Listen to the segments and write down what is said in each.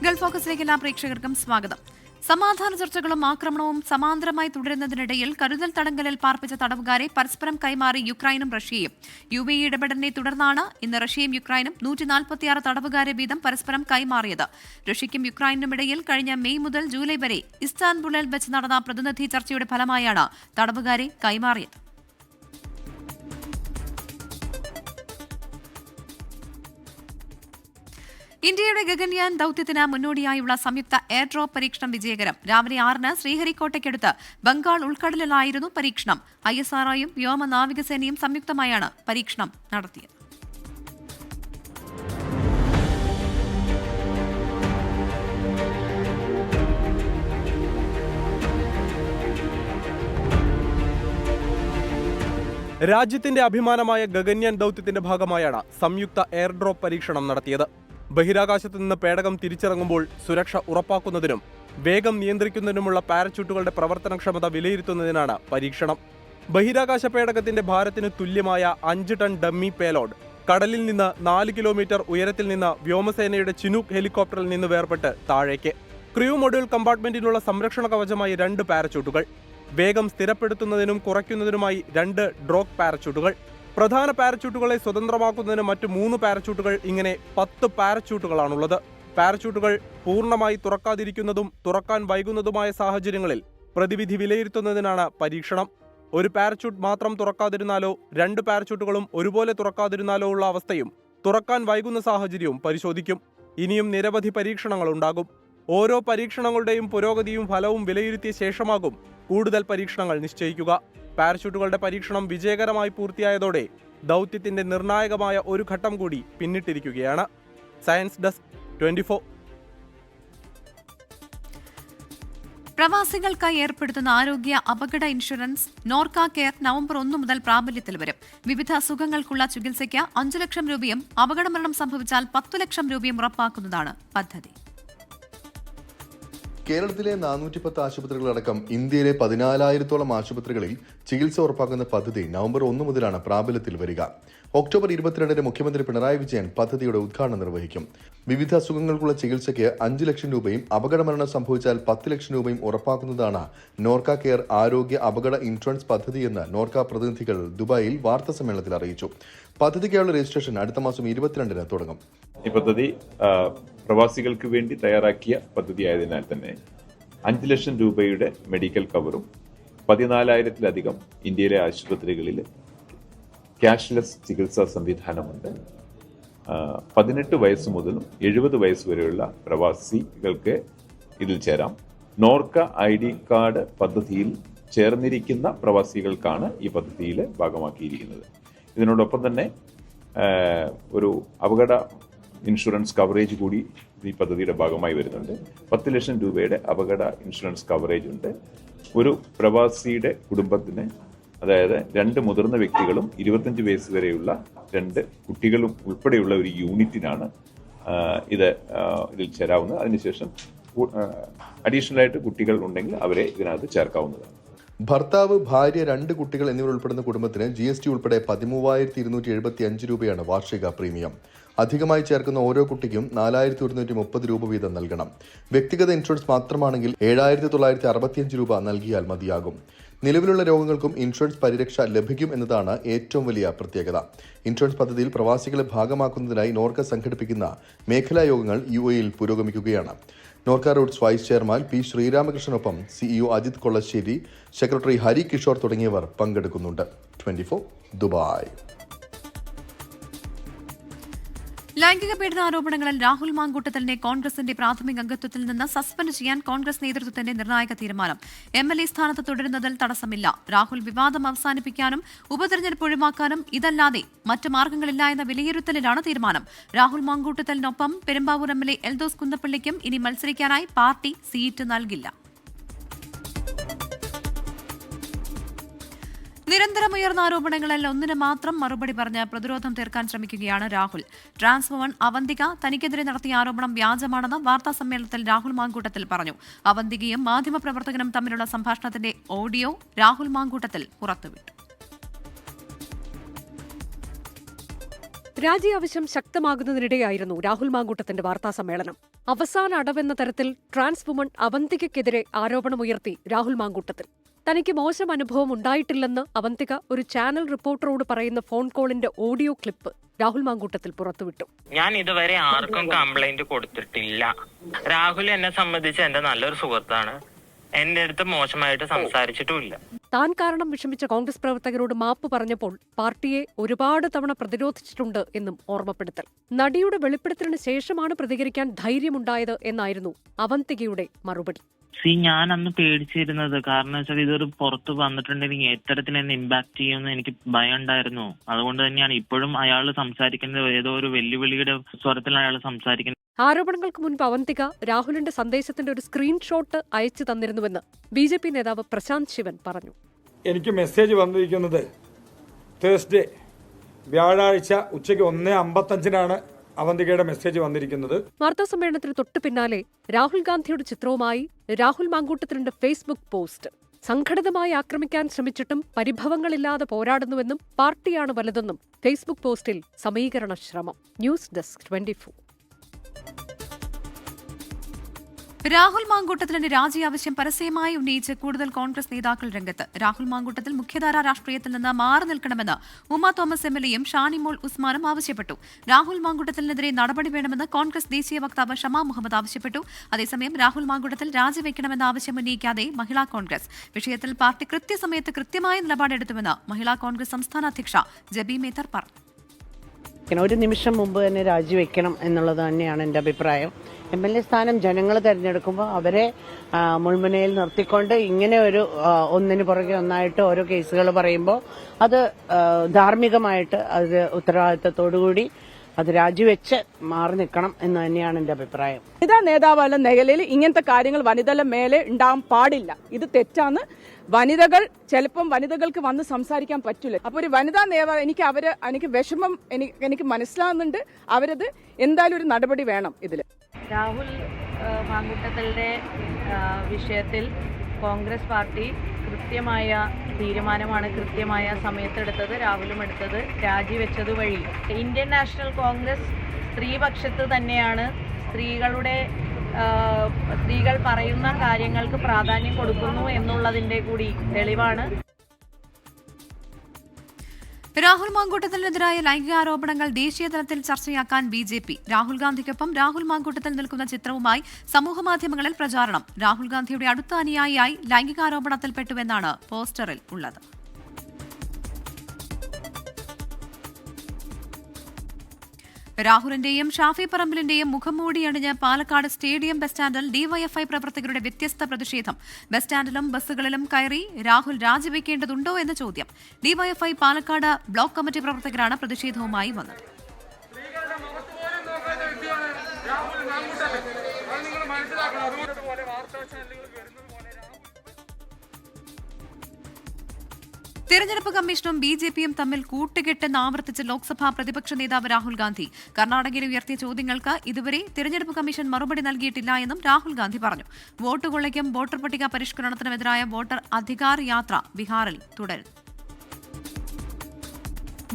Gulf ഫോക്കസിലേക്ക് എല്ലാ പ്രേക്ഷകർക്കും സ്വാഗതം. സമാധാന ചർച്ചകളും ആക്രമണവും സമാന്തരമായി തുടരുന്നതിനിടയിൽ കരുതൽ തടങ്കലിൽ പാർപ്പിച്ച തടവുകാരെ പരസ്പരം കൈമാറി യുക്രൈനും റഷ്യയും. UAE ഇടപെടലിനെ തുടർന്നാണ് ഇന്ന് റഷ്യയും യുക്രൈനും 146 തടവുകാരെ വീതം പരസ്പരം കൈമാറിയത്. റഷ്യയ്ക്കും യുക്രൈനുമിടയിൽ കഴിഞ്ഞ മെയ് മുതൽ ജൂലൈ വരെ ഇസ്താൻബുളിൽ വെച്ച് നടന്ന പ്രതിനിധി ചർച്ചയുടെ ഫലമായാണ് തടവുകാരെ കൈമാറിയത്. ഇന്ത്യയുടെ ഗഗൻയാൻ ദൌത്യത്തിന് മുന്നോടിയായുള്ള സംയുക്ത എയർ ഡ്രോപ്പ് പരീക്ഷണം വിജയകരം. രാവിലെ 6-ന് ശ്രീഹരിക്കോട്ടയ്ക്കടുത്ത് ബംഗാൾ ഉൾക്കടലിലായിരുന്നു പരീക്ഷണം. ISROയും വ്യോമ നാവികസേനയും സംയുക്തമായാണ് പരീക്ഷണം നടത്തിയത്. രാജ്യത്തിന്റെ അഭിമാനമായ ഗഗൻയാൻ ദൌത്യത്തിന്റെ ഭാഗമായാണ് സംയുക്ത എയർ ഡ്രോപ്പ് പരീക്ഷണം നടത്തിയത്. ബഹിരാകാശത്ത് നിന്ന് പേടകം തിരിച്ചിറങ്ങുമ്പോൾ സുരക്ഷ ഉറപ്പാക്കുന്നതിനും വേഗം നിയന്ത്രിക്കുന്നതിനുമുള്ള പാരച്യൂട്ടുകളുടെ പ്രവർത്തനക്ഷമത വിലയിരുത്തുന്നതിനാണ് പരീക്ഷണം. ബഹിരാകാശ പേടകത്തിന്റെ ഭാരത്തിന് തുല്യമായ 5 ടൺ ഡമ്മി പേലോഡ് കടലിൽ നിന്ന് 4 കിലോമീറ്റർ ഉയരത്തിൽ നിന്ന് വ്യോമസേനയുടെ ചിനൂക്ക് ഹെലികോപ്റ്ററിൽ നിന്ന് വേർപെട്ട് താഴേക്ക്. ക്രൂ മൊഡ്യൂൾ കമ്പാർട്ട്മെന്റിനുള്ള സംരക്ഷണ കവചമായി 2 പാരച്യൂട്ടുകൾ, വേഗം സ്ഥിരപ്പെടുത്തുന്നതിനും കുറയ്ക്കുന്നതിനുമായി 2 ഡ്രോഗ് പാരച്യൂട്ടുകൾ, പ്രധാന പാരച്യൂട്ടുകളെ സ്വതന്ത്രമാക്കുന്നതിന് മറ്റ് 3 പാരച്യൂട്ടുകൾ, ഇങ്ങനെ 10 പാരച്യൂട്ടുകളാണുള്ളത്. പാരച്യൂട്ടുകൾ പൂർണ്ണമായി തുറക്കാതിരിക്കുന്നതും തുറക്കാൻ വൈകുന്നതുമായ സാഹചര്യങ്ങളിൽ പ്രതിവിധി വിലയിരുത്തുന്നതിനാണ് പരീക്ഷണം. ഒരു പാരച്യൂട്ട് മാത്രം തുറക്കാതിരുന്നാലോ 2 പാരച്യൂട്ടുകളും ഒരുപോലെ തുറക്കാതിരുന്നാലോ ഉള്ള അവസ്ഥയും തുറക്കാൻ വൈകുന്ന സാഹചര്യവും പരിശോധിക്കും. ഇനിയും നിരവധി പരീക്ഷണങ്ങൾ ഉണ്ടാകും. ഓരോ പരീക്ഷണങ്ങളുടെയും പുരോഗതിയും ഫലവും വിലയിരുത്തിയ ശേഷമാകും കൂടുതൽ പരീക്ഷണങ്ങൾ നിശ്ചയിക്കുക. പാരച്യൂട്ടുകളുടെ പരീക്ഷണം വിജയകരമായി പൂർത്തിയായതോടെ ദൌത്യത്തിന്റെ നിർണായകമായ ഒരു ഘട്ടം കൂടി പിന്നിട്ടിരിക്കുകയാണ്. Science desk 24. പ്രവാസികൾക്കായി ഏർപ്പെടുത്തുന്ന ആരോഗ്യ അപകട ഇൻഷുറൻസ് നോർക്ക കെയർ നവംബർ 1 മുതൽ പ്രാബല്യത്തിൽ വരും. വിവിധ അസുഖങ്ങൾക്കുള്ള ചികിത്സയ്ക്ക് 5 ലക്ഷം രൂപയും അപകടമരണം സംഭവിച്ചാൽ 10 ലക്ഷം രൂപയും ഉറപ്പാക്കുന്നതാണ് പദ്ധതി. കേരളത്തിലെ 410 ആശുപത്രികളടക്കം ഇന്ത്യയിലെ 14,000-ഓളം ആശുപത്രികളിൽ ചികിത്സ ഉറപ്പാക്കുന്ന പദ്ധതി നവംബർ 1 മുതലാണ് പ്രാബല്യത്തിൽ വരിക. ഒക്ടോബർ 22-ന് മുഖ്യമന്ത്രി പിണറായി വിജയൻ പദ്ധതിയുടെ ഉദ്ഘാടനം നിർവഹിക്കും. വിവിധ അസുഖങ്ങൾക്കുള്ള ചികിത്സയ്ക്ക് 5 ലക്ഷം രൂപയും അപകടമരണം സംഭവിച്ചാൽ 10 ലക്ഷം രൂപയും ഉറപ്പാക്കുന്നതാണ് നോർക്ക കെയർ ആരോഗ്യ അപകട ഇൻഷുറൻസ് പദ്ധതിയെന്ന് നോർക്ക പ്രതിനിധികൾ ദുബായിൽ വാർത്താസമ്മേളനത്തിൽ അറിയിച്ചു. പദ്ധതിക്കായുള്ള രജിസ്ട്രേഷൻ അടുത്ത മാസം 22-ന് തുടങ്ങും. ഈ പദ്ധതി പ്രവാസികൾക്ക് വേണ്ടി തയ്യാറാക്കിയ പദ്ധതിയായതിനാൽ തന്നെ 5 ലക്ഷം രൂപയുടെ മെഡിക്കൽ കവറും 14,000-ലധികം ഇന്ത്യയിലെ ആശുപത്രികളിൽ ക്യാഷ്ലെസ് ചികിത്സാ സംവിധാനമുണ്ട്. 18 വയസ്സ് മുതലും 70 വയസ്സ് വരെയുള്ള പ്രവാസികൾക്ക് ഇതിൽ ചേരാം. നോർക്ക ID കാർഡ് പദ്ധതിയിൽ ചേർന്നിരിക്കുന്ന പ്രവാസികൾക്കാണ് ഈ പദ്ധതിയിൽ ഭാഗമാക്കിയിരിക്കുന്നത്. ഇതിനോടൊപ്പം തന്നെ ഒരു അപകട ഇൻഷുറൻസ് കവറേജ് കൂടി ഈ പദ്ധതിയുടെ ഭാഗമായി വരുന്നുണ്ട്. 10 ലക്ഷം രൂപയുടെ അപകട ഇൻഷുറൻസ് കവറേജ് ഉണ്ട്. ഒരു പ്രവാസിയുടെ കുടുംബത്തിന്, അതായത് 2 മുതിർന്ന വ്യക്തികളും 25 വയസ്സ് വരെയുള്ള 2 കുട്ടികളും ഉൾപ്പെടെയുള്ള ഒരു യൂണിറ്റിനാണ് ഇതിൽ ചേരാവുന്നത്. അതിനുശേഷം അഡീഷണൽ ആയിട്ട് കുട്ടികൾ ഉണ്ടെങ്കിൽ അവരെ ഇതിനകത്ത് ചേർക്കാവുന്നതാണ്. ഭർത്താവ്, ഭാര്യ, 2 കുട്ടികൾ എന്നിവർ ഉൾപ്പെടുന്ന കുടുംബത്തിന് GST ഉൾപ്പെടെ 13,275 രൂപയാണ് വാർഷിക പ്രീമിയം. അധികമായി ചേർക്കുന്ന ഓരോ കുട്ടിക്കും 4,130 രൂപ വീതം നൽകണം. വ്യക്തിഗത ഇൻഷുറൻസ് മാത്രമാണെങ്കിൽ 7,965 രൂപ നൽകിയാൽ മതിയാകും. നിലവിലുള്ള രോഗങ്ങൾക്കും ഇൻഷുറൻസ് പരിരക്ഷ ലഭിക്കും എന്നതാണ് ഏറ്റവും വലിയ പ്രത്യേകത. ഇൻഷുറൻസ് പദ്ധതിയിൽ പ്രവാസികളെ ഭാഗമാക്കുന്നതിനായി നോർക്ക സംഘടിപ്പിക്കുന്ന മേഖലാ യോഗങ്ങൾ UAEയിൽ പുരോഗമിക്കുകയാണ്. Norka Roots vice chairman P. ശ്രീരാമകൃഷ്ണനൊപ്പം CEO അജിത് കൊള്ളശ്ശേരി, സെക്രട്ടറി ഹരി കിഷോർ തുടങ്ങിയവർ പങ്കെടുക്കുന്നുണ്ട്. 24 ദുബായ്. ലൈംഗിക പീഡനാരോപണങ്ങളിൽ രാഹുൽ മാങ്കൂട്ടത്തലിനെ കോൺഗ്രസിന്റെ പ്രാഥമിക അംഗത്വത്തിൽ നിന്ന് സസ്പെൻഡ് ചെയ്യാൻ കോൺഗ്രസ് നേതൃത്വത്തിന്റെ നിർണായക തീരുമാനം. MLA സ്ഥാനത്ത് തുടരുന്നതിൽ തടസ്സമില്ല. രാഹുൽ വിവാദം അവസാനിപ്പിക്കാനും ഉപതെരഞ്ഞെടുപ്പ് ഒഴിവാക്കാനും ഇതല്ലാതെ മറ്റ് മാർഗങ്ങളില്ല എന്ന വിലയിരുത്തലിലാണ് തീരുമാനം. രാഹുൽ മാങ്കൂട്ടത്തലിനൊപ്പം പെരുമ്പാവൂർ MLA എൽദോസ് കുന്നപ്പള്ളിക്കും ഇനി മത്സരിക്കാനായി പാർട്ടി സീറ്റ് നൽകില്ല. നിരന്തരമുയർന്ന ആരോപണങ്ങളിൽ ഒന്നിന് മാത്രം മറുപടി പറഞ്ഞ് പ്രതിരോധം തീർക്കാൻ ശ്രമിക്കുകയാണ് രാഹുൽ. ട്രാൻസ്ഫോൺ അവന്തിക തനിക്കെതിരെ നടത്തിയ ആരോപണം വ്യാജമാണെന്ന് വാർത്താസമ്മേളനത്തിൽ രാഹുൽ മാങ്കൂട്ടത്തിൽ പറഞ്ഞു. അവന്തികയും മാധ്യമപ്രവർത്തകനും തമ്മിലുള്ള സംഭാഷണത്തിന്റെ ഓഡിയോ രാഹുൽ മാങ്കൂട്ടത്തിൽ പുറത്തുവിട്ടു. രാജി ആവശ്യം ശക്തമാകുന്നതിനിടെയായിരുന്നു രാഹുൽ മാങ്കൂട്ടത്തിന്റെ വാർത്താസമ്മേളനം. അവസാന അടവെന്ന തരത്തിൽ ട്രാൻസ് വുമൺ അവന്തികയ്ക്കെതിരെ ആരോപണമുയർത്തി രാഹുൽ മാങ്കൂട്ടത്തിൽ. തനിക്ക് മോശം അനുഭവം ഉണ്ടായിട്ടില്ലെന്ന് അവന്തിക ഒരു ചാനൽ റിപ്പോർട്ടറോട് പറയുന്ന ഫോൺ കോളിന്റെ ഓഡിയോ ക്ലിപ്പ് രാഹുൽ മാങ്കൂട്ടത്തിൽ പുറത്തുവിട്ടു. ഞാൻ ഇതുവരെ ആർക്കും കംപ്ലൈന്റ് കൊടുത്തിട്ടില്ല. രാഹുൽ എന്നെ സംബന്ധിച്ച് എന്റെ നല്ലൊരു സുഹൃത്താണ്. എന്റെ അടുത്ത് മോശമായിട്ട് സംസാരിച്ചിട്ടുമില്ല. താൻ കാരണം വിഷമിച്ച കോൺഗ്രസ് പ്രവർത്തകരോട് മാപ്പ് പറഞ്ഞപ്പോൾ പാർട്ടിയെ ഒരുപാട് തവണ പ്രതിരോധിച്ചിട്ടുണ്ട് എന്നും ഓർമ്മപ്പെടുത്തൽ. നടിയുടെ വെളിപ്പെടുത്തലിന് ശേഷമാണ് പ്രതികരിക്കാൻ ധൈര്യമുണ്ടായത് എന്നായിരുന്നു അവന്തികയുടെ മറുപടി. ഞാൻ അന്ന് പേടിച്ചിരുന്നത് കാരണം വെച്ചാൽ ഇതൊരു പുറത്ത് വന്നിട്ടുണ്ടെങ്കിൽ എത്തരത്തിൽ എന്നെ ഇമ്പാക്ട് ചെയ്യുമെന്ന് എനിക്ക് ഭയം ഉണ്ടായിരുന്നു. അതുകൊണ്ട് തന്നെയാണ് ഇപ്പോഴും അയാൾ സംസാരിക്കുന്നത് ഏതോ ഒരു വെല്ലുവിളിയുടെ സ്വരത്തിലാണ് അയാൾ സംസാരിക്കുന്നത്. ആരോപണങ്ങൾക്ക് മുൻപ് അവന്തിക രാഹുലിന്റെ സന്ദേശത്തിന്റെ ഒരു സ്ക്രീൻഷോട്ട് അയച്ചു തന്നിരുന്നുവെന്ന് BJP നേതാവ് പ്രശാന്ത് ശിവൻ പറഞ്ഞു. എനിക്ക് മെസ്സേജ് വന്നിരിക്കുന്നത് തേഴ്സ്ഡേ വ്യാഴാഴ്ച ഉച്ചയ്ക്ക് 1:55 അവന്തികയുടെ മെസ്സേജ് വന്നിരിക്കുന്നത്. വാർത്താസമ്മേളനത്തിന് തൊട്ടു പിന്നാലെ രാഹുൽ ഗാന്ധിയുടെ ചിത്രവുമായി രാഹുൽ മാങ്കൂട്ടത്തിലിന്റെ ഫേസ്ബുക്ക് പോസ്റ്റ്. സംഘടിതമായി ആക്രമിക്കാൻ ശ്രമിച്ചിട്ടും പരിഭവങ്ങളില്ലാതെ പോരാടുന്നുവെന്നും പാർട്ടിയാണ് വലുതെന്നും ഫേസ്ബുക്ക് പോസ്റ്റിൽ സമീകരണ ശ്രമം. News desk 24. രാഹുൽ മാങ്കൂട്ടത്തിലിന്റെ രാജി ആവശ്യം പരസ്യമായി ഉന്നയിച്ച് കൂടുതൽ കോൺഗ്രസ് നേതാക്കൾ രംഗത്ത്. രാഹുൽ മാങ്കൂട്ടത്തിൽ മുഖ്യധാരാ രാഷ്ട്രീയത്തിൽ നിന്ന് മാറി നിൽക്കണമെന്ന് ഉമ്മ തോമസ് MLAയും ഷാനിമോൾ ഉസ്മാനും ആവശ്യപ്പെട്ടു. രാഹുൽ മാങ്കൂട്ടത്തിനെതിരെ നടപടി വേണമെന്ന് കോൺഗ്രസ് ദേശീയ വക്താവ് ഷമാ മുഹമ്മദ് ആവശ്യപ്പെട്ടു. അതേസമയം രാഹുൽ മാങ്കൂട്ടത്തിൽ രാജിവെക്കണമെന്ന ആവശ്യം ഉന്നയിക്കാതെ മഹിളാ കോൺഗ്രസ്. വിഷയത്തിൽ പാർട്ടി കൃത്യസമയത്ത് കൃത്യമായ നിലപാടെടുത്തുവെന്ന് മഹിളാ കോൺഗ്രസ് സംസ്ഥാന അധ്യക്ഷ ജബി മേത്തർ പറഞ്ഞു. ഒരു നിമിഷം മുമ്പ് തന്നെ രാജിവെക്കണം എന്നുള്ളത് തന്നെയാണ് എൻ്റെ അഭിപ്രായം. MLA സ്ഥാനം ജനങ്ങൾ തിരഞ്ഞെടുക്കുമ്പോൾ അവരെ മുൾമുനയിൽ നിർത്തിക്കൊണ്ട് ഇങ്ങനെ ഒരു ഒന്നിന് പുറകെ ഒന്നായിട്ട് ഓരോ കേസുകൾ പറയുമ്പോൾ അത് ധാർമ്മികമായിട്ട് അത് ഉത്തരവാദിത്തത്തോടുകൂടി അത് രാജിവെച്ച് മാറി നിൽക്കണം എന്ന് തന്നെയാണ് എൻ്റെ അഭിപ്രായം. വനിതാ നേതാവെന്ന നിലയിൽ ഇങ്ങനത്തെ കാര്യങ്ങൾ വനിതകളുടെ മേലെ ഉണ്ടാകാൻ പാടില്ല. ഇത് തെറ്റാണ്. ചിലപ്പം വനിതകൾക്ക് വന്ന് സംസാരിക്കാൻ പറ്റില്ല. അപ്പോൾ ഒരു വനിതാ നേതാവ് എനിക്ക് വിഷമം എനിക്ക് മനസ്സിലാവുന്നുണ്ട്. അവരത് എന്തായാലും ഒരു നടപടി വേണം. ഇതിൽ രാഹുൽ മാങ്കൂട്ടത്തലിന്റെ വിഷയത്തിൽ കോൺഗ്രസ് പാർട്ടി കൃത്യമായ തീരുമാനമാണ് കൃത്യമായ സമയത്തെടുത്തത്. രാഹുലും എടുത്തത് രാജിവെച്ചത് വഴി ഇന്ത്യൻ നാഷണൽ കോൺഗ്രസ് സ്ത്രീപക്ഷത്ത് തന്നെയാണ്. സ്ത്രീകൾ പറയുന്ന കാര്യങ്ങൾക്ക് പ്രാധാന്യം കൊടുക്കുന്നു എന്നുള്ളതിന്റെ കൂടി തെളിവാണ്. രാഹുൽ മാങ്കൂട്ടത്തിനെതിരായ ലൈംഗികാരോപണങ്ങൾ ദേശീയതലത്തിൽ ചർച്ചയാക്കാൻ BJP. രാഹുൽ ഗാന്ധിക്കൊപ്പം രാഹുൽ മാങ്കൂട്ടത്തിൽ നിൽക്കുന്ന ചിത്രവുമായി സമൂഹമാധ്യമങ്ങളിൽ പ്രചാരണം. രാഹുൽ ഗാന്ധിയുടെ അടുത്ത അനുയായിയായി ലൈംഗികാരോപണത്തിൽപ്പെട്ടുവെന്നാണ് പോസ്റ്ററിൽ ഉള്ളത്. രാഹുലിന്റെയും ഷാഫി പറമ്പിലിന്റെയും മുഖംമൂടി അണിഞ്ഞ് പാലക്കാട് സ്റ്റേഡിയം ബസ് സ്റ്റാൻഡിൽ DYFI പ്രവർത്തകരുടെ വ്യത്യസ്ത പ്രതിഷേധം. ബസ് സ്റ്റാൻഡിലും ബസ്സുകളിലും കയറി രാഹുൽ രാജിവെക്കേണ്ടതുണ്ടോ എന്ന ചോദ്യം. DYFI പാലക്കാട് ബ്ലോക്ക് കമ്മിറ്റി പ്രവർത്തകരാണ് പ്രതിഷേധവുമായി വന്നത്. തെരഞ്ഞെടുപ്പ് കമ്മീഷനും BJPയും തമ്മിൽ കൂട്ടുകെട്ടെന്ന് ആവർത്തിച്ച് ലോക്സഭാ പ്രതിപക്ഷ നേതാവ് രാഹുൽ ഗാന്ധി. കർണാടകയിൽ ഉയർത്തിയ ചോദ്യങ്ങൾക്ക് ഇതുവരെ തെരഞ്ഞെടുപ്പ് കമ്മീഷൻ മറുപടി നൽകിയിട്ടില്ല എന്നും രാഹുൽ ഗാന്ധി പറഞ്ഞു. വോട്ട് കൊള്ളയ്ക്കും വോട്ടർ പട്ടിക പരിഷ്കരണത്തിനുമെതിരായ വോട്ടർ അധികാർ യാത്ര ബീഹാറിൽ തുടരുന്നു.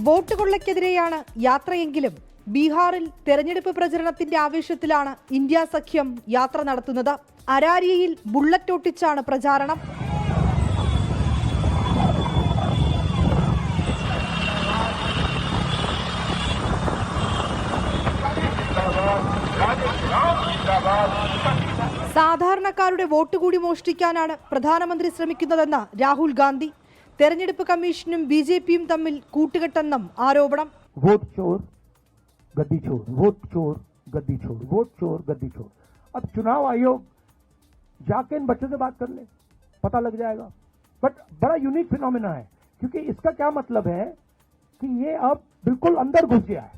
വോട്ട് കൊള്ളയ്ക്കെതിരെയാണ് യാത്രയെങ്കിലും ബീഹാറിൽ തെരഞ്ഞെടുപ്പ് പ്രചരണത്തിന്റെ ആവേശത്തിലാണ് ഇന്ത്യ സഖ്യം യാത്ര നടത്തുന്നത്. അരാരിയയിൽ ബുള്ളറ്റ് ഒട്ടിച്ചാണ് പ്രചാരണം. സാധാരണക്കാരുടെ വോട്ട് കൂടി മോഷ്ടിക്കാനാണ് പ്രധാനമന്ത്രി ശ്രമിക്കുന്നതെന്ന് രാഹുൽ ഗാന്ധി. തെരഞ്ഞെടുപ്പ് കമ്മീഷനും BJPയും തമ്മിൽ കൂട്ടുകെട്ടെന്നും ആരോപണം. वोट चोर गद्दी छोड़, वोट चोर गद्दी छोड़, वोट चोर गद्दी छोड़. अब चुनाव आयोग जाके इन बच्चों से बात कर ले, पता लग जाएगा. बट बड़ा यूनिक फिनोमेना है क्योंकि इसका क्या मतलब है कि ये अब बिल्कुल अंदर घुस गया है.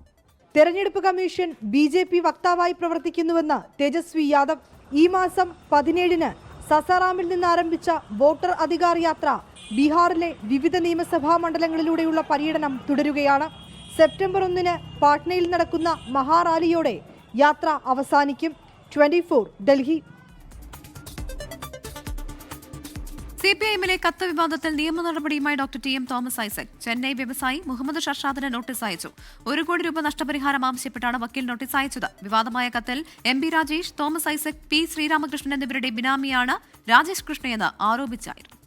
തെരഞ്ഞെടുപ്പ് കമ്മീഷൻ BJP വക്താവായി പ്രവർത്തിക്കുന്നുവെന്ന് തേജസ്വി യാദവ്. ഈ മാസം 17-ന് സസാറാമിൽ നിന്ന് ആരംഭിച്ച വോട്ടർ അധികാർ യാത്ര ബീഹാറിലെ വിവിധ നിയമസഭാ മണ്ഡലങ്ങളിലൂടെയുള്ള പര്യടനം തുടരുകയാണ്. സെപ്റ്റംബർ 1-ന് പാട്നയിൽ നടക്കുന്ന മഹാറാലിയോടെ യാത്ര അവസാനിക്കും. 24 ഡൽഹി. സിപിഐഎമ്മിലെ കത്ത് വിവാദത്തിൽ നിയമ നടപടിയുമായി doctor TM. Thomas Isaac. Chennai വ്യവസായി മുഹമ്മദ് ഷർഷാദിന് നോട്ടീസ് അയച്ചു. 1 കോടി രൂപ നഷ്ടപരിഹാരം ആവശ്യപ്പെട്ടാണ് വക്കീൽ നോട്ടീസ് അയച്ചത്. വിവാദമായ കത്തിൽ MP. Rajesh, Thomas Isaac, P. Sreeramakrishnan എന്നിവരുടെ ബിനാമിയാണ് രാജേഷ് കൃഷ്ണയെന്ന് ആരോപിച്ചായിരുന്നു.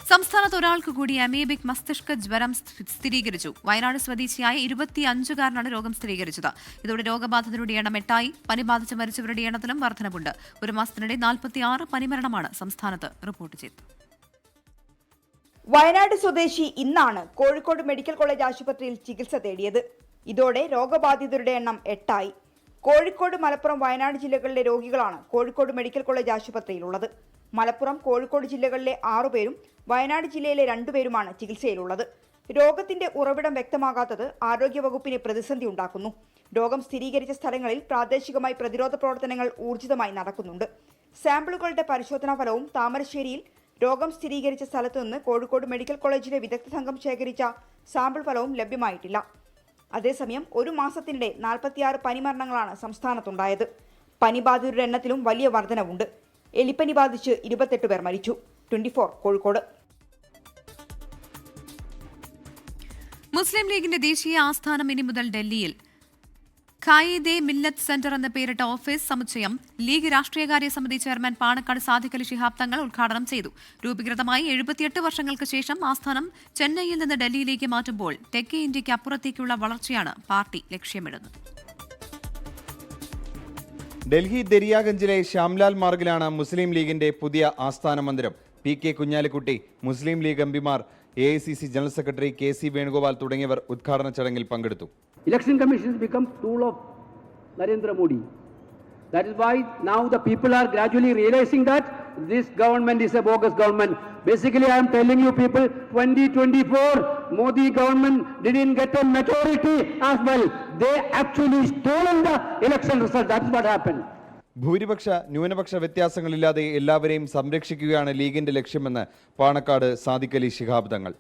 സംസ്ഥാനത്ത് ഒരാൾക്ക് കൂടി അമീബിക് മസ്തിഷ്ക ജ്വരം സ്ഥിരീകരിച്ചു. വയനാട് സ്വദേശിയായ 25-കാരനാണ് രോഗം സ്ഥിരീകരിച്ചത്. ഇതോടെ രോഗബാധിതരുടെ എണ്ണം 8ആയി. പനി ബാധിച്ച് മരിച്ചവരുടെ എണ്ണത്തിലും വർധനവുണ്ട്. ഒരു മാസത്തിനിടെ 46 പനിമരണമാണ് സംസ്ഥാനത്ത് റിപ്പോർട്ട് ചെയ്തത്. വയനാട് സ്വദേശി ഇന്നാണ് കോഴിക്കോട് മെഡിക്കൽ കോളേജ് ആശുപത്രിയിൽ ചികിത്സ തേടിയത്. ഇതോടെ രോഗബാധിതരുടെ എണ്ണം 8ആയി. കോഴിക്കോട്, മലപ്പുറം, വയനാട് ജില്ലകളിലെ രോഗികളാണ് കോഴിക്കോട് മെഡിക്കൽ കോളേജ് ആശുപത്രിയിലുള്ളത്. മലപ്പുറം, കോഴിക്കോട് ജില്ലകളിലെ 6 പേരും വയനാട് ജില്ലയിലെ 2 പേരുമാണ് ചികിത്സയിലുള്ളത്. രോഗത്തിന്റെ ഉറവിടം വ്യക്തമാകാത്തത് ആരോഗ്യവകുപ്പിന് പ്രതിസന്ധി ഉണ്ടാക്കുന്നു. രോഗം സ്ഥിരീകരിച്ച സ്ഥലങ്ങളിൽ പ്രാദേശികമായി പ്രതിരോധ പ്രവർത്തനങ്ങൾ ഊർജിതമായി നടക്കുന്നുണ്ട്. സാമ്പിളുകളുടെ പരിശോധനാ ഫലവും താമരശ്ശേരിയിൽ രോഗം സ്ഥിരീകരിച്ച സ്ഥലത്തു നിന്ന് കോഴിക്കോട് മെഡിക്കൽ കോളേജിലെ വിദഗ്ധ സംഘം ശേഖരിച്ച സാമ്പിൾ ഫലവും ലഭ്യമായിട്ടില്ല. അതേസമയം ഒരു മാസത്തിനിടെ 46 പനിമരണങ്ങളാണ് സംസ്ഥാനത്തുണ്ടായത്. പനിബാധിതരുടെ എണ്ണത്തിലും വലിയ വർധനവുണ്ട്. എലിപ്പനി ബാധിച്ച് 28 പേർ മരിച്ചു. 24 കോഴിക്കോട്. മുസ്ലിം ലീഗിന്റെ ദേശീയ ആസ്ഥാനം ഇനി മുതൽ ഡൽഹിയിൽ. ഖായിദെ മില്ലത്ത് സെന്റർ എന്ന പേരിട്ട ഓഫീസ് സമുച്ചയം ലീഗ് രാഷ്ട്രീയകാര്യ സമിതി ചെയർമാൻ പാണക്കാട് സാദിഖ് അലി ശിഹാബ് തങ്ങൾ ഉദ്ഘാടനം ചെയ്തു. രൂപീകൃതമായി 78 വർഷങ്ങൾക്ക് ശേഷം ആസ്ഥാനം ചെന്നൈയിൽ നിന്ന് ഡൽഹിയിലേക്ക് മാറ്റുമ്പോൾ തെക്കേ ഇന്ത്യയ്ക്ക് അപ്പുറത്തേക്കുള്ള വളർച്ചയാണ് പാർട്ടി ലക്ഷ്യമിടുന്നത്. ഡൽഹി ദരിയാഗഞ്ചിലെ ശ്യാംലാൽ മാർഗിലാണ് മുസ്ലിം ലീഗിന്റെ പുതിയ ആസ്ഥാന മന്ദിരം. പി.കെ. കുഞ്ഞാലിക്കുട്ടി, മുസ്ലിം ലീഗ് എംപിമാർ, AICC general secretary KC Venugopal തുടങ്ങിയവർ ഉദ്ഘാടന ചടങ്ങിൽ പങ്കെടുത്തു. Election Commission has become tool of Narendra Modi. That is why now the people are gradually realizing that this government is a bogus government. Basically, I am telling you people, 2024 Modi government didn't get a majority as well. They actually stolen the election result. That's what happened. ഭൂരിപക്ഷ ന്യൂനപക്ഷ വ്യത്യാസങ്ങളില്ലാതെ എല്ലാവരെയും സംരക്ഷിക്കുകയാണ് ലീഗിന്റെ ലക്ഷ്യമെന്ന് പാണക്കാട് സാദിഖ് അലി ശിഹാബ് തങ്ങൾ.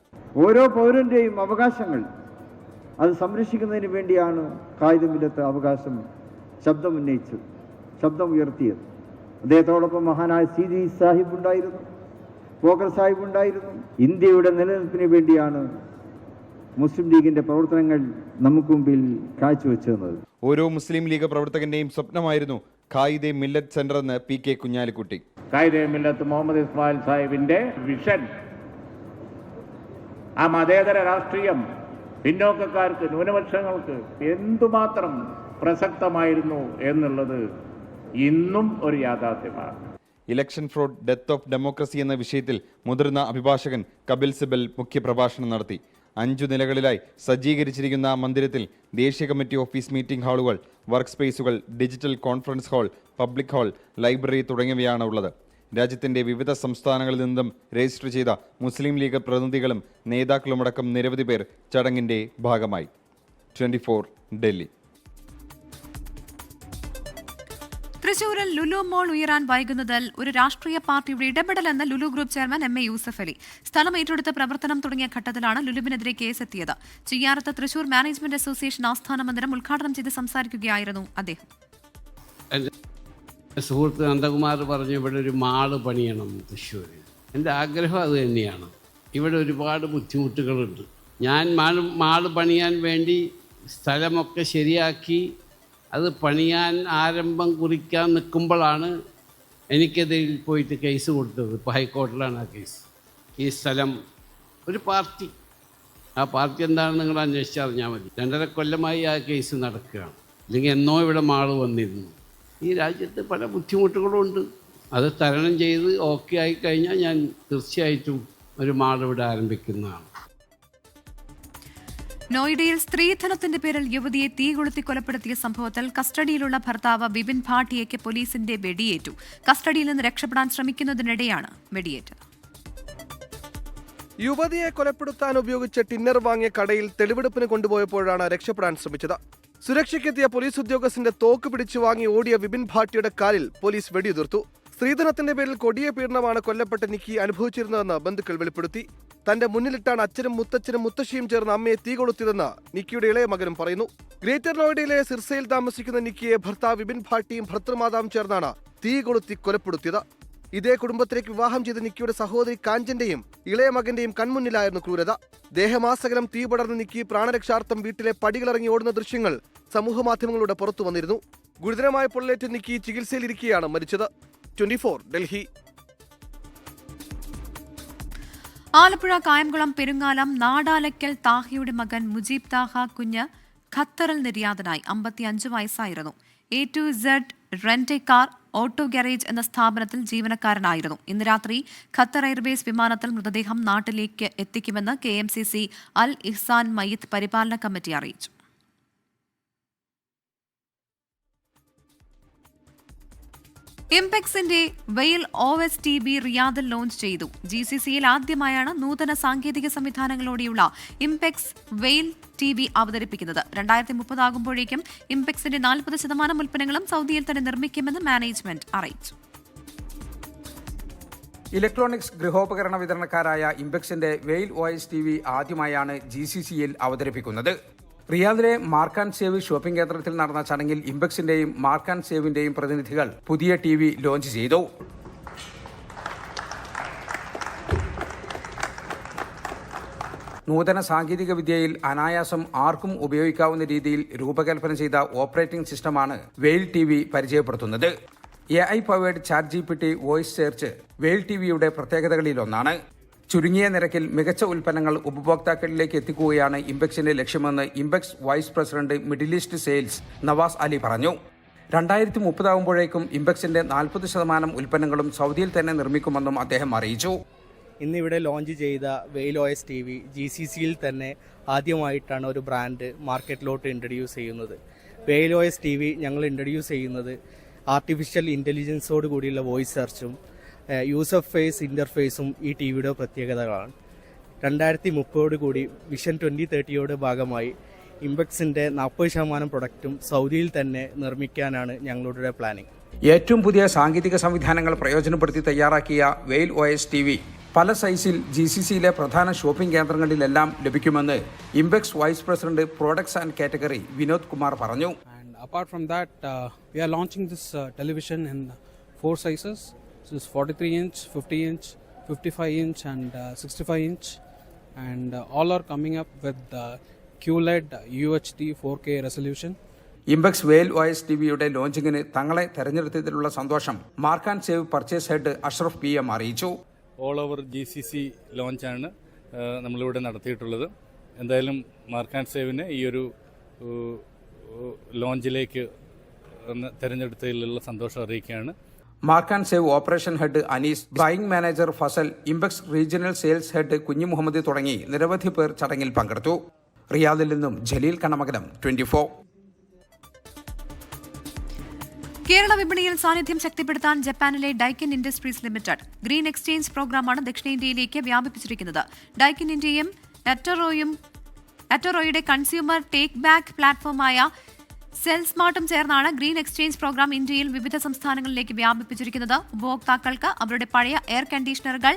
ഓരോ പൗരന്റെയും അവകാശങ്ങൾ അത് സംരക്ഷിക്കുന്നതിന് വേണ്ടിയാണ് ഖായിദെ മില്ലത്ത് അവകാശം ശബ്ദം ഉയർത്തിയത്. അദ്ദേഹത്തോടൊപ്പം മഹാനായ സീതി സാഹിബ് ഉണ്ടായിരുന്നു, പോക്കർ സാഹിബ് ഉണ്ടായിരുന്നു. ഇന്ത്യയുടെ നിലനിൽപ്പിന് വേണ്ടിയാണ് മുസ്ലിം ലീഗിന്റെ പ്രവർത്തനങ്ങൾ നമുക്ക് മുമ്പിൽ കാഴ്ചവെച്ചത്. ഓരോ മുസ്ലിം ലീഗ് പ്രവർത്തകന്റെയും സ്വപ്നമായിരുന്നു ഖായിദെ മില്ലത്ത് സെന്റർ എന്ന് പി.കെ. കുഞ്ഞാലിക്കുട്ടി. ഖായിദെ മില്ലത്ത് മുഹമ്മദ് ഇസ്മായിൽ സാഹിബിന്റെ വിഷൻ, ആ മതേതര രാഷ്ട്രീയം പിന്നോക്കക്കാർക്ക്, ന്യൂനപക്ഷങ്ങൾക്ക് എന്തുമാത്രം പ്രസക്തമായിരുന്നു എന്നുള്ളത് ഇന്നും ഒരു യാഥാർത്ഥ്യമാണ്. Election fraud, death of democracy എന്ന വിഷയത്തിൽ മുതിർന്ന അഭിഭാഷകൻ കപിൽ സിബൽ മുഖ്യപ്രഭാഷണം നടത്തി. 5 നിലകളിലായി സജ്ജീകരിച്ചിരിക്കുന്ന മന്ദിരത്തിൽ ദേശീയ കമ്മിറ്റി ഓഫീസ്, മീറ്റിംഗ് ഹാളുകൾ, വർക്ക് സ്പേസുകൾ, digital conference hall, public hall, library തുടങ്ങിയവയാണ് ഉള്ളത്. രാജ്യത്തിന്റെ വിവിധ സംസ്ഥാനങ്ങളിൽ നിന്നും രജിസ്റ്റർ ചെയ്ത മുസ്ലിം ലീഗ് പ്രതിനിധികളും നേതാക്കളുമടക്കം നിരവധി പേർ ചടങ്ങിന്റെ ഭാഗമായി. 24 ഡൽഹി. തൃശൂരിൽ ലുലു മോൾ ഉയരാൻ വൈകുന്നതിൽ ഒരു രാഷ്ട്രീയ പാർട്ടിയുടെ ഇടപെടലെന്ന് Lulu group chairman M.A. Yusuff Ali. സ്ഥലം ഏറ്റെടുത്ത് പ്രവർത്തനം തുടങ്ങിയ ഘട്ടത്തിലാണ് ലുലുവിനെതിരെ കേസെത്തിയത്. ചിയ്യാരത്ത് തൃശൂർ മാനേജ്മെന്റ് അസോസിയേഷൻ ആസ്ഥാന മന്ദിരം ഉദ്ഘാടനം ചെയ്ത് സംസാരിക്കുകയായിരുന്നു അദ്ദേഹം. സുഹൃത്ത് നന്ദകുമാർ പറഞ്ഞു ഇവിടെ ഒരു മാള് പണിയണം തൃശ്ശൂർ. എൻ്റെ ആഗ്രഹം അത് തന്നെയാണ്. ഇവിടെ ഒരുപാട് ബുദ്ധിമുട്ടുകളുണ്ട്. ഞാൻ മാള് പണിയാൻ വേണ്ടി സ്ഥലമൊക്കെ ശരിയാക്കി അത് പണിയാൻ ആരംഭം കുറിക്കാൻ നിൽക്കുമ്പോഴാണ് എനിക്കതിൽ പോയിട്ട് കേസ് കൊടുത്തത്. ഇപ്പോൾ ഹൈക്കോടതിയിലാണ് ആ കേസ്. ഈ സ്ഥലം ഒരു പാർട്ടി, ആ പാർട്ടി എന്താണെന്ന് നിങ്ങൾ അന്വേഷിച്ചറിഞ്ഞാൽ മതി. 2.5 കൊല്ലമായി ആ കേസ് നടക്കുകയാണ്. അല്ലെങ്കിൽ എന്നോ ഇവിടെ മാള് വന്നിരുന്നു. ഈ രാജ്യത്ത് പല ബുദ്ധിമുട്ടുകളുണ്ട്. അത് തരണം ചെയ്ത് ഓക്കെ ആയിക്കഴിഞ്ഞാൽ ഞാൻ തീർച്ചയായിട്ടും ഒരു മാൾ ഇവിടെ ആരംഭിക്കുന്നതാണ്. നോയിഡയിൽ സ്ത്രീധനത്തിന്റെ പേരിൽ യുവതിയെ തീ കൊളുത്തി കൊലപ്പെടുത്തിയ സംഭവത്തിൽ കസ്റ്റഡിയിലുള്ള ഭർത്താവ് വിപിൻ ഭാട്ടിയയ്ക്ക് പോലീസിന്റെ വെടിയേറ്റു. കസ്റ്റഡിയിൽ നിന്ന് രക്ഷപ്പെടാൻ ശ്രമിക്കുന്നതിനിടെയാണ് വെടിയേറ്റത്. യുവതിയെ കൊലപ്പെടുത്താൻ ഉപയോഗിച്ച ടിന്നർ വാങ്ങിയ കടയിൽ തെളിവെടുപ്പിന് കൊണ്ടുപോയപ്പോഴാണ് രക്ഷപ്പെടാൻ ശ്രമിച്ചത്. സുരക്ഷയ്ക്കെത്തിയ പോലീസ് ഉദ്യോഗസ്ഥന്റെ തോക്ക് പിടിച്ചു വാങ്ങി ഓടിയ വിപിൻ ഭാട്ടിയുടെ കാലിൽ പോലീസ് വെടിയുതിർത്തു. സ്ത്രീധനത്തിന്റെ പേരിൽ കൊടിയ പീഡനമാണ് കൊല്ലപ്പെട്ട നിക്കി അനുഭവിച്ചിരുന്നതെന്ന് ബന്ധുക്കൾ വെളിപ്പെടുത്തി. തന്റെ മുന്നിലിട്ടാണ് അച്ഛനും മുത്തച്ഛനും മുത്തശ്ശിയും ചേർന്ന് അമ്മയെ തീ കൊളുത്തിയതെന്ന് നിക്കിയുടെ ഇളയ മകനും പറയുന്നു. ഗ്രേറ്റർ നോയിഡയിലെ സിർസയിൽ താമസിക്കുന്ന നിക്കിയെ ഭർത്താവ് വിപിൻ ഭാട്ടിയും ഭർത്തൃമാതാവും ചേർന്നാണ് തീ കൊളുത്തി കൊലപ്പെടുത്തിയത്. ഇതേ കുടുംബത്തിലേക്ക് വിവാഹം ചെയ്ത നിക്കിയുടെ സഹോദരി കാഞ്ചന്റെയും ഇളയ മകന്റെയും കൺമുന്നിലായിരുന്നു ക്രൂരത. ദേഹമാസകലം തീ പടർന്ന് നിക്കി പ്രാണരക്ഷാർത്ഥം വീട്ടിലെ പടികളിറങ്ങി ഓടുന്ന ദൃശ്യങ്ങൾ സമൂഹമാധ്യമങ്ങളുടെ പുറത്തു വന്നിരുന്നു. ഗുരുതരമായ പൊള്ളലേറ്റ് നിക്കി ചികിത്സയിലിരിക്കെയാണ് മരിച്ചത്. 24 ഡൽഹി. ആലപ്പുഴ കായംകുളം പെരുങ്ങാലം നാടാലയ്ക്കൽ താഹയുടെ മകൻ മുജീബ് താഹ കുഞ്ഞ് ഖത്തറിൽ നിര്യാതനായി. 55 വയസ്സായിരുന്നു. A to Z rent car auto garage എന്ന സ്ഥാപനത്തിൽ ജീവനക്കാരനായിരുന്നു. ഇന്ന് രാത്രി ഖത്തർ എയർവേസ് വിമാനത്തിൽ മൃതദേഹം നാട്ടിലേക്ക് എത്തിക്കുമെന്ന് KMCC അൽ ഇഹ്സാൻ മയ്യിത്ത് പരിപാലന കമ്മിറ്റി അറിയിച്ചു. ഇംപെക്സിന്റെ വെയിൽ OSTB റിയാദിൽ ലോഞ്ച് ചെയ്തു. GCCയിൽ ആദ്യമായാണ് നൂതന സാങ്കേതിക സംവിധാനങ്ങളോടെയുള്ള ഇംപെക്സ് വെയിൽ TV അവതരിപ്പിക്കുന്നത്. 2030 ആകുമ്പോഴേക്കും ഇംപെക്സിന്റെ 40% ഉൽപ്പന്നങ്ങളും സൗദിയിൽ തന്നെ നിർമ്മിക്കുമെന്ന് മാനേജ്മെന്റ് അറിയിച്ചു. ഇലക്ട്രോണിക്സ് ഗൃഹോപകരണ വിതരണക്കാരായ ഇംപെക്സിന്റെ വെയിൽ OSTB ആദ്യമായാണ് GCCയിൽ അവതരിപ്പിക്കുന്നത്. റിയാദിലെ മാർക്ക് ആൻഡ് സേവ് ഷോപ്പിംഗ് കേന്ദ്രത്തിൽ നടന്ന ചടങ്ങിൽ ഇംപെക്സിന്റെയും മാർക്ക് ആൻഡ് സേവിന്റെയും പ്രതിനിധികൾ പുതിയ TV ലോഞ്ച് ചെയ്തു. നൂതന സാങ്കേതിക വിദ്യയിൽ അനായാസം ആർക്കും ഉപയോഗിക്കാവുന്ന രീതിയിൽ രൂപകൽപ്പന ചെയ്ത ഓപ്പറേറ്റിംഗ് സിസ്റ്റമാണ് വെയിൽ TV പരിചയപ്പെടുത്തുന്നത്. AI powered ChatGPT voice search വെയിൽ TVയുടെ പ്രത്യേകതകളിലൊന്നാണ്. ചുരുങ്ങിയ നിരക്കിൽ മികച്ച ഉൽപ്പന്നങ്ങൾ ഉപഭോക്താക്കളിലേക്ക് എത്തിക്കുകയാണ് ഇംപെക്സിന്റെ ലക്ഷ്യമെന്ന് Impex vice president Middle East sales Navas Ali പറഞ്ഞു. 2030 ആകുമ്പോഴേക്കും ഇംപെക്സിന്റെ 40% ഉൽപ്പന്നങ്ങളും സൗദിയിൽ തന്നെ നിർമ്മിക്കുമെന്നും അദ്ദേഹം അറിയിച്ചു. ഇന്നിവിടെ ലോഞ്ച് ചെയ്ത വെയിൽ OSTB GCCയിൽ തന്നെ ആദ്യമായിട്ടാണ് ഒരു ബ്രാൻഡ് മാർക്കറ്റിലോട്ട് ഇൻട്രൊഡ്യൂസ് ചെയ്യുന്നത്. വെയിൽ OSTB ഞങ്ങൾ ഇൻട്രൊഡ്യൂസ് ചെയ്യുന്നത് ആർട്ടിഫിഷ്യൽ ഇൻ്റലിജൻസോട് കൂടിയുള്ള വോയിസ് സെർച്ചും യൂസർ ഫേസ് ഇൻ്റർഫേസും ഈ TVയുടെ പ്രത്യേകതകളാണ്. 2030 കൂടി വിഷൻ 2030യുടെ ഭാഗമായി ഇംപെക്സിൻ്റെ 40% പ്രൊഡക്റ്റും സൗദിയിൽ തന്നെ നിർമ്മിക്കാനാണ് ഞങ്ങളുടെ പ്ലാനിംഗ്. ഏറ്റവും പുതിയ സാങ്കേതിക സംവിധാനങ്ങൾ പ്രയോജനപ്പെടുത്തി തയ്യാറാക്കിയ വെയിൽ OSTB പല സൈസിൽ GCCയിലെ പ്രധാന ഷോപ്പിംഗ് കേന്ദ്രങ്ങളിലെല്ലാം ലഭിക്കുമെന്ന് Impex vice president products and category Vinod Kumar പറഞ്ഞു. Apart from that, we are launching this television in 4 sizes. This is 43-inch, 50-inch, 55-inch and 65-inch. And all are coming up with QLED UHD 4K resolution. Impex വെയിൽ OSTBയുടെ ലോഞ്ചിങ്ങിന് തങ്ങളെ തെരഞ്ഞെടുത്തതിലുള്ള സന്തോഷം mark and save purchase head Ashraf PM അറിയിച്ചു. All over GCC ലോഞ്ചാണ് നമ്മളിവിടെ നടത്തിയിട്ടുള്ളത്. എന്തായാലും mark and സേവിനെ ഈ ഒരു ലോഞ്ചിലേക്ക് തെരഞ്ഞെടുത്തതിലുള്ള സന്തോഷം അറിയിക്കുകയാണ്. Mark and save operation head Anees, buying manager Fasal, Impex regional sales head Kunju Muhammad തുടങ്ങി നിരവധി പേർ ചടങ്ങിൽ പങ്കെടുത്തു. റിയാദിൽ നിന്നും ജലീൽ കണമകലം, 24. കേരള വിപണിയിൽ സാന്നിധ്യം ശക്തിപ്പെടുത്താൻ ജപ്പാനിലെ Daikin industries limited green exchange പ്രോഗ്രാമാണ് ദക്ഷിണേന്ത്യയിലേക്ക് വ്യാപിപ്പിച്ചിരിക്കുന്നത്. ഡൈക്കിൻ ഇന്ത്യയും എറ്ററോയുടെ കൺസ്യൂമർ ടേക്ക് ബാക്ക് പ്ലാറ്റ്ഫോമായ സെൽസ്മാർട്ടും ചേർന്നാണ് ഗ്രീൻ എക്സ്ചേഞ്ച് പ്രോഗ്രാം ഇന്ത്യയിൽ വിവിധ സംസ്ഥാനങ്ങളിലേക്ക് വ്യാപിപ്പിച്ചിരിക്കുന്നത്. ഉപഭോക്താക്കൾക്ക് അവരുടെ പഴയ എയർ കണ്ടീഷണറുകൾ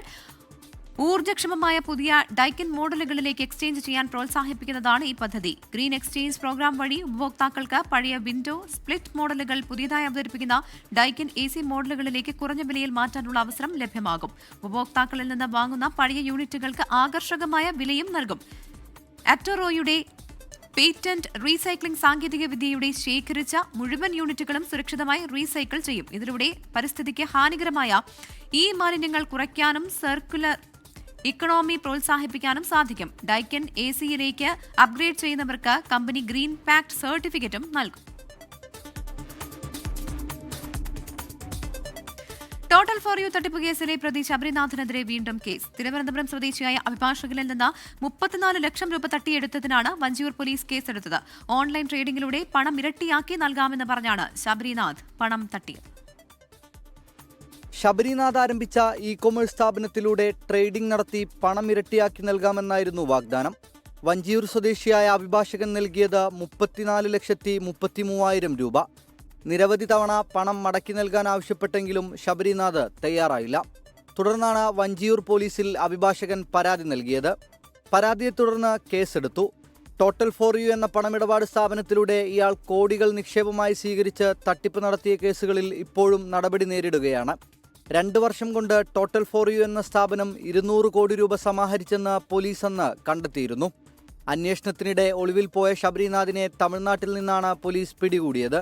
ഊർജ്ജക്ഷമമായ പുതിയ ഡൈക്കിൻ മോഡലുകളിലേക്ക് എക്സ്ചേഞ്ച് ചെയ്യാൻ പ്രോത്സാഹിപ്പിക്കുന്നതാണ് ഈ പദ്ധതി. ഗ്രീൻ എക്സ്ചേഞ്ച് പ്രോഗ്രാം വഴി ഉപഭോക്താക്കൾക്ക് പഴയ വിൻഡോ സ്പ്ലിറ്റ് മോഡലുകൾ പുതിയതായി അവതരിപ്പിക്കുന്ന ഡൈക്കിൻ AC മോഡലുകളിലേക്ക് കുറഞ്ഞ വിലയിൽ മാറ്റാനുള്ള അവസരം ലഭ്യമാകും. ഉപഭോക്താക്കളിൽ നിന്ന് വാങ്ങുന്ന പഴയ യൂണിറ്റുകൾക്ക് ആകർഷകമായ വിലയും നൽകും. അറ്ററോയുടെ പേറ്റന്റ് റീസൈക്ലിംഗ് സാങ്കേതിക വിദ്യയുടെ ശേഖരിച്ച മുഴുവൻ യൂണിറ്റുകളും സുരക്ഷിതമായി റീസൈക്കിൾ ചെയ്യും. ഇതിലൂടെ പരിസ്ഥിതിക്ക് ഹാനികരമായ ഈ മാലിന്യങ്ങൾ കുറയ്ക്കാനും സർക്കുലർ ഇക്കണോമി പ്രോത്സാഹിപ്പിക്കാനും സാധിക്കും. ഡൈക്കൻ ACയിലേക്ക് അപ്ഗ്രേഡ് ചെയ്യുന്നവർക്ക് കമ്പനി ഗ്രീൻ പാക്ട് സർട്ടിഫിക്കറ്റും നൽകും. ടോട്ടൽ ഫോർ യു തട്ടിപ്പ് കേസിലെ പ്രതി ശബരിനാഥിനെതിരെ വീണ്ടും കേസ്. തിരുവനന്തപുരം സ്വദേശിയായ അഭിഭാഷകനിൽ നിന്ന് 34 ലക്ഷം രൂപ തട്ടിയെടുത്തതിനാണ് വഞ്ചിയൂർ പോലീസ് കേസെടുത്തത്. ഓൺലൈൻ ട്രേഡിംഗിലൂടെ പണം ഇരട്ടിയാക്കി നൽകാമെന്ന് പറഞ്ഞാണ് ശബരിനാഥ് പണം തട്ടിയത്. ശബരിനാഥ് ആരംഭിച്ച ഇ-കൊമേഴ്സ് സ്ഥാപനത്തിലൂടെ ട്രേഡിംഗ് നടത്തി പണം ഇരട്ടിയാക്കി നൽകാമെന്നായിരുന്നു വാഗ്ദാനം. വഞ്ചിയൂർ സ്വദേശിയായ അഭിഭാഷകൻ നൽകിയത് 34,33,000 രൂപ. നിരവധി തവണ പണം മടക്കി നൽകാൻ ആവശ്യപ്പെട്ടെങ്കിലും ശബരിനാഥ് തയ്യാറായില്ല. തുടർന്നാണ് വഞ്ചിയൂർ പോലീസിൽ അഭിഭാഷകൻ പരാതി നൽകിയത്. പരാതിയെ തുടർന്ന് കേസെടുത്തു. ടോട്ടൽ ഫോർ യു എന്ന പണമിടപാട് സ്ഥാപനത്തിലൂടെ ഇയാൾ കോടികൾ നിക്ഷേപമായി സ്വീകരിച്ച് തട്ടിപ്പ് നടത്തിയ കേസുകളിൽ ഇപ്പോഴും നടപടി നേരിടുകയാണ്. 2 വർഷം കൊണ്ട് ടോട്ടൽ ഫോർ യു എന്ന സ്ഥാപനം 200 കോടി രൂപ സമാഹരിച്ചെന്ന് പോലീസ് അന്ന് കണ്ടെത്തിയിരുന്നു. അന്വേഷണത്തിനിടെ ഒളിവിൽ പോയ ശബരിനാഥിനെ തമിഴ്നാട്ടിൽ നിന്നാണ് പോലീസ് പിടികൂടിയത്.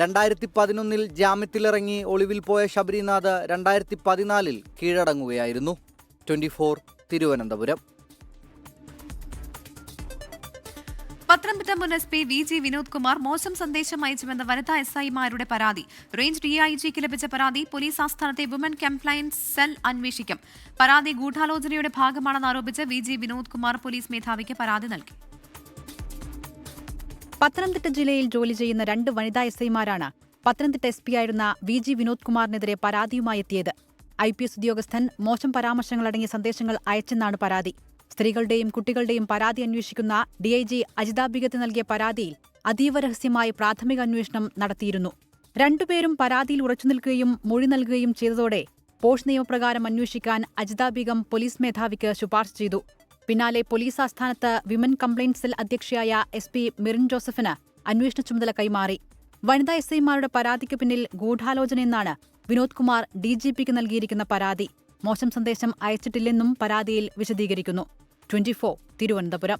2011 ജാമ്യത്തിലിറങ്ങി ഒളിവിൽ പോയ ശബരിനാഥ് 2014 കീഴടങ്ങുകയായിരുന്നു. 24 തിരുവനന്തപുരം. പത്തനംതിട്ട മുൻ SP VG വിനോദ് കുമാർ മോശം സന്ദേശം അയച്ചുവെന്ന വനിതാ SIമാരുടെ പരാതി. റേഞ്ച് DIGക്ക് ലഭിച്ച പരാതി പോലീസ് ആസ്ഥാനത്തെ വുമൻ കംപ്ലയൻസ് സെൽ അന്വേഷിക്കും. പരാതി ഗൂഢാലോചനയുടെ ഭാഗമാണെന്ന് ആരോപിച്ച് VG വിനോദ് കുമാർ പോലീസ് മേധാവിക്ക് പരാതി നൽകി. പത്തനംതിട്ട ജില്ലയിൽ ജോലി ചെയ്യുന്ന 2 വനിതാ SIമാരാണ് പത്തനംതിട്ട SP ആയിരുന്ന VG വിനോദ് കുമാറിനെതിരെ പരാതിയുമായി എത്തിയത്. IPS ഉദ്യോഗസ്ഥൻ മോശം പരാമർശങ്ങളടങ്ങിയ സന്ദേശങ്ങൾ അയച്ചെന്നാണ് പരാതി. സ്ത്രീകളുടെയും കുട്ടികളുടെയും പരാതി അന്വേഷിക്കുന്ന DIG അജിത ബിഗത്ത് നൽകിയ പരാതിയിൽ അതീവ രഹസ്യമായി പ്രാഥമിക അന്വേഷണം നടത്തിയിരുന്നു. 2 പേരും പരാതിയിൽ ഉറച്ചുനിൽക്കുകയും മൊഴി നൽകുകയും ചെയ്തതോടെ പോഷ് നിയമപ്രകാരം അന്വേഷിക്കാൻ അജിത ബീഗം പോലീസ് മേധാവിക്ക് ശുപാർശ ചെയ്തു. പിന്നാലെ പോലീസ് ആസ്ഥാനത്ത് women complaint cell അധ്യക്ഷയായ SP Mirin ജോസഫിന് അന്വേഷണ ചുമതല കൈമാറി. വനിതാ SIമാരുടെ പരാതിക്ക് പിന്നിൽ ഗൂഢാലോചനയെന്നാണ് വിനോദ് കുമാർ DGPക്ക് നൽകിയിരിക്കുന്ന പരാതി. മോശം സന്ദേശം അയച്ചിട്ടില്ലെന്നും പരാതിയിൽ വിശദീകരിക്കുന്നു. 24 തിരുവനന്തപുരം.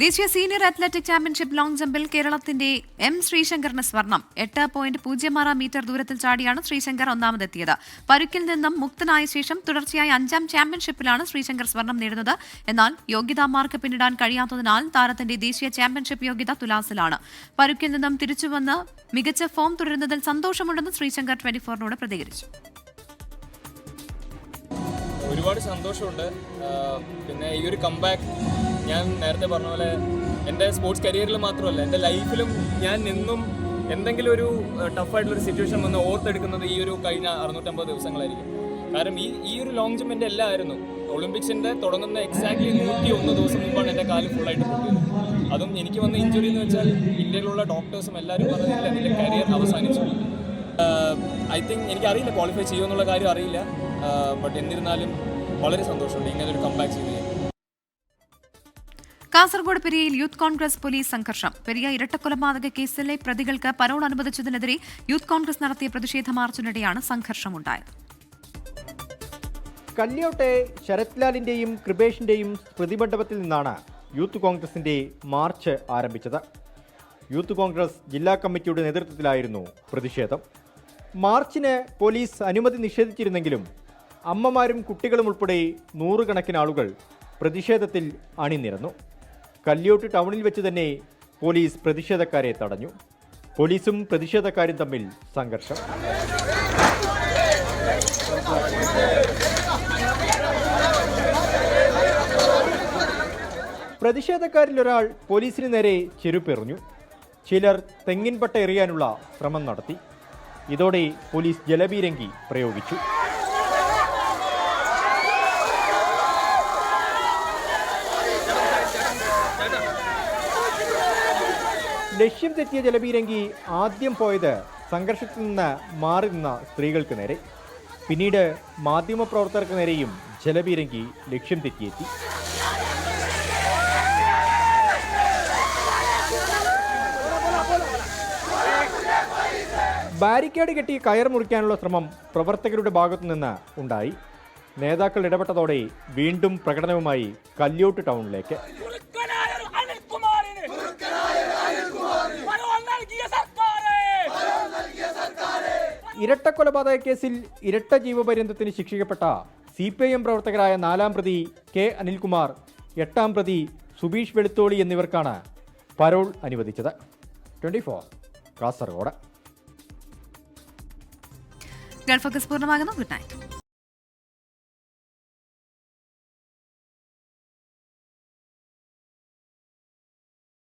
ദേശീയ സീനിയർ അത്ലറ്റിക് ചാമ്പ്യൻഷിപ്പ് ലോങ് ജമ്പിൽ കേരളത്തിന്റെ M ശ്രീശങ്കറിന് സ്വർണം. 8.06 മീറ്റർ ദൂരത്തിൽ ചാടിയാണ് ശ്രീശങ്കർ ഒന്നാമതെത്തിയത്. പരുക്കിൽ നിന്നും മുക്തനായ ശേഷം തുടർച്ചയായ 5ാം ചാമ്പ്യൻഷിപ്പിലാണ് ശ്രീശങ്കർ സ്വർണം നേടുന്നത്. എന്നാൽ യോഗ്യതാ മാർക്ക് പിന്നിടാൻ കഴിയാത്തതിനാൽ താരത്തിന്റെ ദേശീയ ചാമ്പ്യൻഷിപ്പ് യോഗ്യത തുലാസിലാണ്. പരുക്കിൽ നിന്നും തിരിച്ചുവന്ന് മികച്ച ഫോം തുടരുന്നതിൽ സന്തോഷമുണ്ടെന്ന് ശ്രീശങ്കർ 24നോട് പ്രതികരിച്ചു. ഒരുപാട് സന്തോഷമുണ്ട്. പിന്നെ ഈ ഒരു കംബാക്ക് ഞാൻ നേരത്തെ പറഞ്ഞ പോലെ എൻ്റെ സ്പോർട്സ് കരിയറിൽ മാത്രമല്ല എൻ്റെ ലൈഫിലും ഞാൻ എന്നും എന്തെങ്കിലും ഒരു ടഫായിട്ടുള്ളൊരു സിറ്റുവേഷൻ വന്ന് ഓർത്തെടുക്കുന്നത് ഈ ഒരു കഴിഞ്ഞ 650 ദിവസങ്ങളായിരിക്കും. കാരണം ഈ ഒരു ലോങ് ജമ്പ് എൻ്റെ എല്ലാം ആയിരുന്നു. ഒളിമ്പിക്സിൻ്റെ തുടങ്ങുന്ന എക്സാക്ട്ലി 101 ദിവസം മുമ്പാണ് എൻ്റെ കാല് ഫുള്ളായിട്ട് പൊട്ടിയത്. അതും എനിക്ക് വന്ന ഇഞ്ചുറി എന്ന് വെച്ചാൽ ഇന്ത്യയിലുള്ള ഡോക്ടേഴ്സും എല്ലാവരും പറഞ്ഞില്ല എൻ്റെ കരിയർ അവസാനിച്ചു. ഐ തിങ്ക് എനിക്കറിയില്ല ക്വാളിഫൈ ചെയ്യുമെന്നുള്ള കാര്യം അറിയില്ല. ബട്ട് എന്നിരുന്നാലും വളരെ സന്തോഷമുണ്ട് ഇങ്ങനെ ഒരു കംബാക്ക് ചെയ്ത്. കാസർഗോഡ് പെരിയയിൽ യൂത്ത് കോൺഗ്രസ് പോലീസ് സംഘർഷം. പെരിയ ഇരട്ടക്കൊലപാതക കേസിലെ പ്രതികൾക്ക് പരോൾ അനുവദിച്ചതിനെതിരെ യൂത്ത് കോൺഗ്രസ് നടത്തിയ പ്രതിഷേധ മാർച്ചിനിടെയാണ് സംഘർഷമുണ്ടായത്. കല്യോട്ടെ ശരത് ലാലിന്റെയും കൃപേഷിന്റെയും സ്മൃതിമണ്ഡപത്തിൽ നിന്നാണ് യൂത്ത് കോൺഗ്രസിന്റെ മാർച്ച് ആരംഭിച്ചത്. യൂത്ത് കോൺഗ്രസ് ജില്ലാ കമ്മിറ്റിയുടെ നേതൃത്വത്തിലായിരുന്നു പ്രതിഷേധം. മാർച്ചിന് പോലീസ് അനുമതി നിഷേധിച്ചിരുന്നെങ്കിലും അമ്മമാരും കുട്ടികളും ഉൾപ്പെടെ 100 കണക്കിന് ആളുകൾ പ്രതിഷേധത്തിൽ അണിനിരന്നു. കല്യോട്ട് ടൗണിൽ വെച്ച് തന്നെ പോലീസ് പ്രതിഷേധക്കാരെ തടഞ്ഞു. പോലീസും പ്രതിഷേധക്കാരും തമ്മിൽ സംഘർഷം. പ്രതിഷേധക്കാരിലൊരാൾ പോലീസിന് നേരെ ചെരുപ്പെറിഞ്ഞു. ചിലർ തെങ്ങിൻപട്ട എറിയാനുള്ള ശ്രമം നടത്തി. ഇതോടെ പോലീസ് ജലപീരങ്കി പ്രയോഗിച്ചു. ലക്ഷ്യം തെറ്റിയ ജലപീരങ്കി ആദ്യം പോയത് സംഘർഷത്തിൽ നിന്ന് മാറി നിന്ന സ്ത്രീകൾക്ക് നേരെ. പിന്നീട് മാധ്യമപ്രവർത്തകർക്ക് നേരെയും ജലപീരങ്കി ലക്ഷ്യം തെറ്റിയെത്തി. ബാരിക്കേഡ് കെട്ടി കയർ മുറിക്കാനുള്ള ശ്രമം പ്രവർത്തകരുടെ ഭാഗത്തുനിന്ന് ഉണ്ടായി. നേതാക്കൾ ഇടപെട്ടതോടെ വീണ്ടും പ്രകടനവുമായി കല്യോട്ട് ടൗണിലേക്ക്. ഇരട്ടക്കൊലപാതക കേസിൽ ഇരട്ട ജീവപര്യന്തത്തിന് ശിക്ഷിക്കപ്പെട്ട CPIM പ്രവർത്തകരായ 4ാം പ്രതി K അനിൽകുമാർ, 8ാം പ്രതി സുബീഷ് വെളുത്തോളി എന്നിവർക്കാണ് പരോൾ അനുവദിച്ചത്. 24 കാസർഗോഡ്. ഗൾഫ് ഫോക്കസ് പൂർണ്ണമാകുന്നു. Good night.